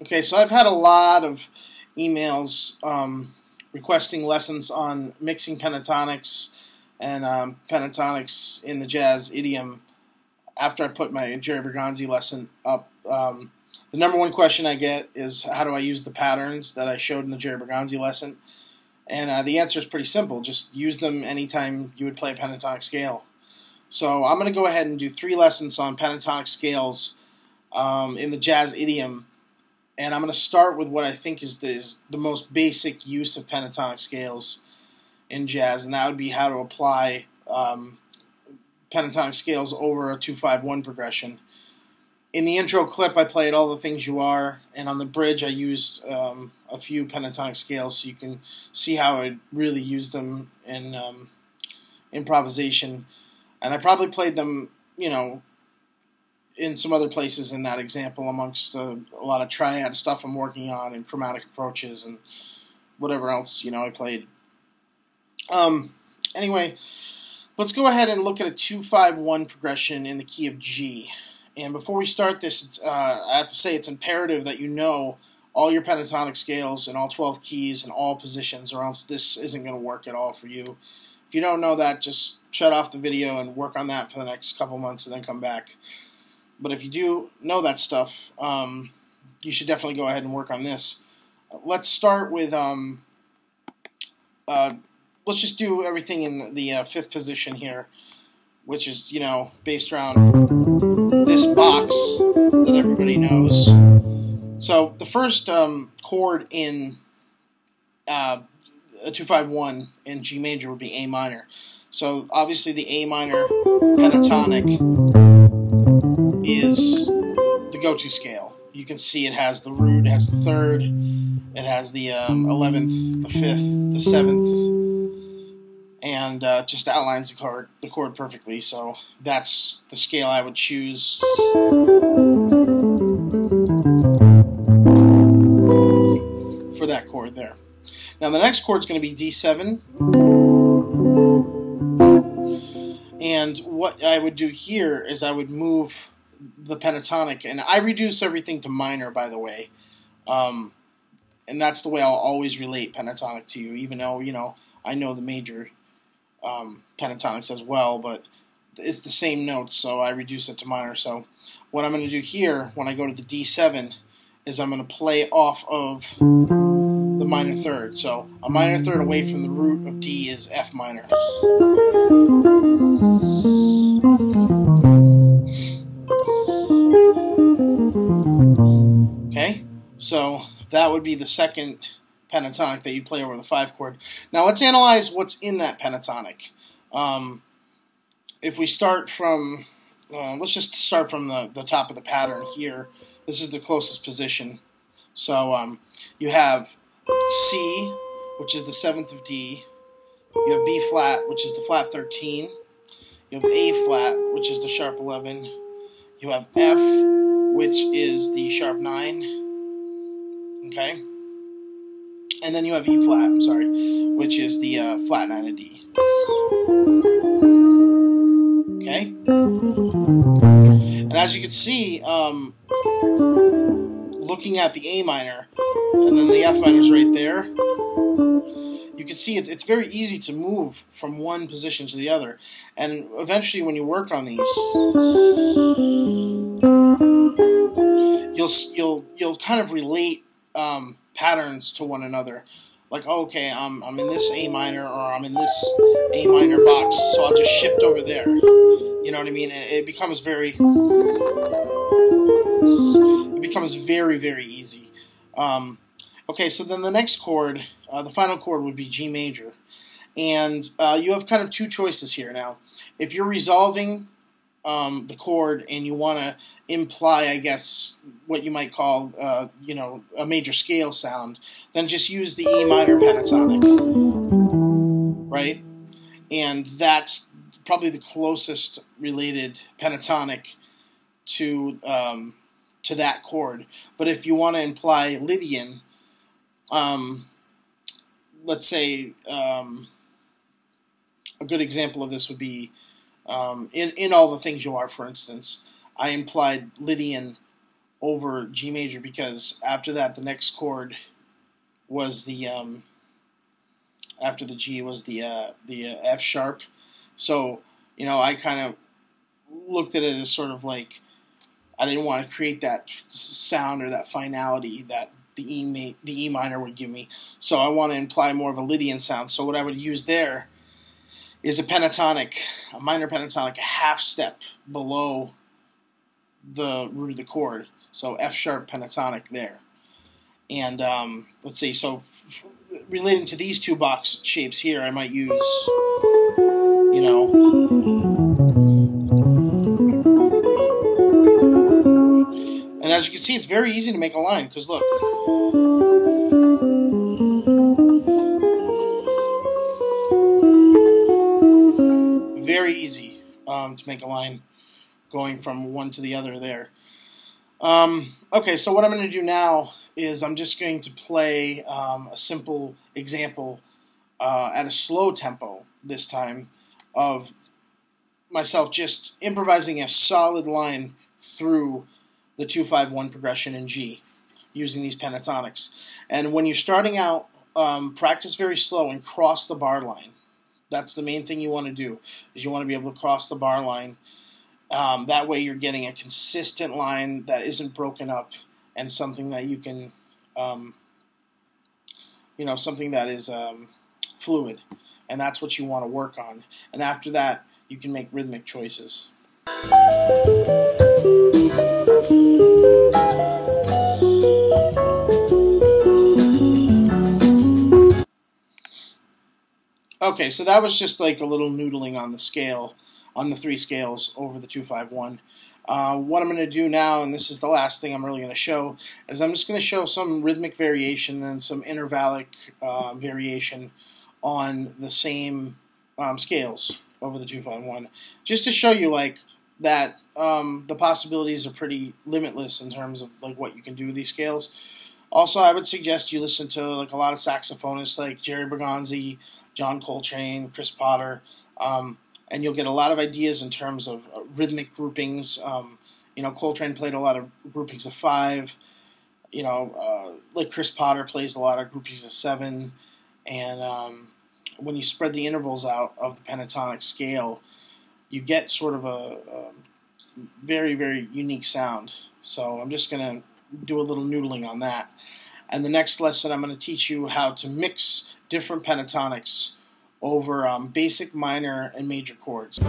Okay, so I've had a lot of emails requesting lessons on mixing pentatonics and pentatonics in the jazz idiom after I put my Jerry Bergonzi lesson up. The number one question I get is, how do I use the patterns that I showed in the Jerry Bergonzi lesson? And the answer is pretty simple. Just use them anytime you would play a pentatonic scale. So I'm going to go ahead and do 3 lessons on pentatonic scales in the jazz idiom. And I'm going to start with what I think is the most basic use of pentatonic scales in jazz, and that would be how to apply pentatonic scales over a 2-5-1 progression. In the intro clip, I played All the Things You Are, and on the bridge, I used a few pentatonic scales, so you can see how I really use them in improvisation. And I probably played them, in some other places in that example amongst a lot of triad stuff I'm working on and chromatic approaches and whatever else, I played. Anyway, let's go ahead and look at a 2-5-1 progression in the key of G. And before we start this, I have to say it's imperative that you know all your pentatonic scales and all 12 keys and all positions, or else this isn't going to work at all for you. If you don't know that, just shut off the video and work on that for the next couple months and then come back. But if you do know that stuff, you should definitely go ahead and work on this. Let's start with, let's just do everything in the 5th position here, which is, based around this box that everybody knows. So the first chord in a 2-5-1 in G major would be A minor. So obviously the A minor pentatonic is the go-to scale. You can see it has the root, it has the 3rd, it has the 11th, the 5th, the 7th, and just outlines the chord perfectly. So that's the scale I would choose for that chord there. Now the next chord is going to be D7. And what I would do here is I would move the pentatonic, and I reduce everything to minor, by the way. And that's the way I'll always relate pentatonic to you, even though, I know the major pentatonics as well, but it's the same notes, so I reduce it to minor. So what I'm going to do here, when I go to the D7, is I'm going to play off of the minor 3rd. So a minor 3rd away from the root of D is F minor. Okay, so that would be the second pentatonic that you play over the 5 chord. Now let's analyze what's in that pentatonic. If we start from, let's just start from the top of the pattern here. This is the closest position. So you have C, which is the 7th of D. You have B flat, which is the flat 13. You have A flat, which is the sharp 11. You have F, which is the sharp 9. Okay? And then you have E flat, which is the flat 9 of D. Okay? And as you can see, looking at the A minor, and then the F minor is right there, you can see it's very easy to move from one position to the other. And eventually when you work on these, you'll kind of relate patterns to one another. Like, oh, okay, I'm in this A minor, or I'm in this A minor box, so I'll just shift over there. You know what I mean? It becomes very very, very easy. Okay, so then the next chord, the final chord would be G major. And you have kind of two choices here now. If you're resolving the chord and you want to imply, I guess, what you might call, a major scale sound, then just use the E minor pentatonic, right? And that's probably the closest related pentatonic to that chord. But if you want to imply Lydian, let's say a good example of this would be in All the Things You Are, for instance. I implied Lydian over G major because after that, the next chord was the after the G was the F sharp. So I kind of looked at it as sort of like I didn't want to create that sound or that finality that the E minor would give me. So I want to imply more of a Lydian sound. So what I would use there is a pentatonic, a minor pentatonic, a half step below the root of the chord. So F sharp pentatonic there. And let's see, so relating to these two box shapes here, I might use, and as you can see, it's very easy to make a line, because look. Very easy to make a line going from one to the other there. Okay, so what I'm going to do now is I'm just going to play a simple example at a slow tempo this time of myself just improvising a solid line through the 2-5-1 progression in G using these pentatonics. And when you're starting out, practice very slow and cross the bar line. That's the main thing you want to do, is you want to be able to cross the bar line. That way you're getting a consistent line that isn't broken up and something that you can, something that is fluid. And that's what you want to work on. And after that, you can make rhythmic choices. Okay, so that was just like a little noodling on the scale, on the three scales over the 2-5-1. What I'm going to do now, and this is the last thing I'm really going to show, is I'm just going to show some rhythmic variation and some intervallic variation on the same scales over the 2-5-1, just to show you like that the possibilities are pretty limitless in terms of like what you can do with these scales. Also, I would suggest you listen to like a lot of saxophonists like Jerry Bergonzi, John Coltrane, Chris Potter, and you'll get a lot of ideas in terms of rhythmic groupings. Coltrane played a lot of groupings of 5. Like Chris Potter plays a lot of groupings of 7. And when you spread the intervals out of the pentatonic scale, you get sort of a very, very unique sound. So I'm just going to do a little noodling on that. And the next lesson, I'm going to teach you how to mix different pentatonics over basic minor and major chords.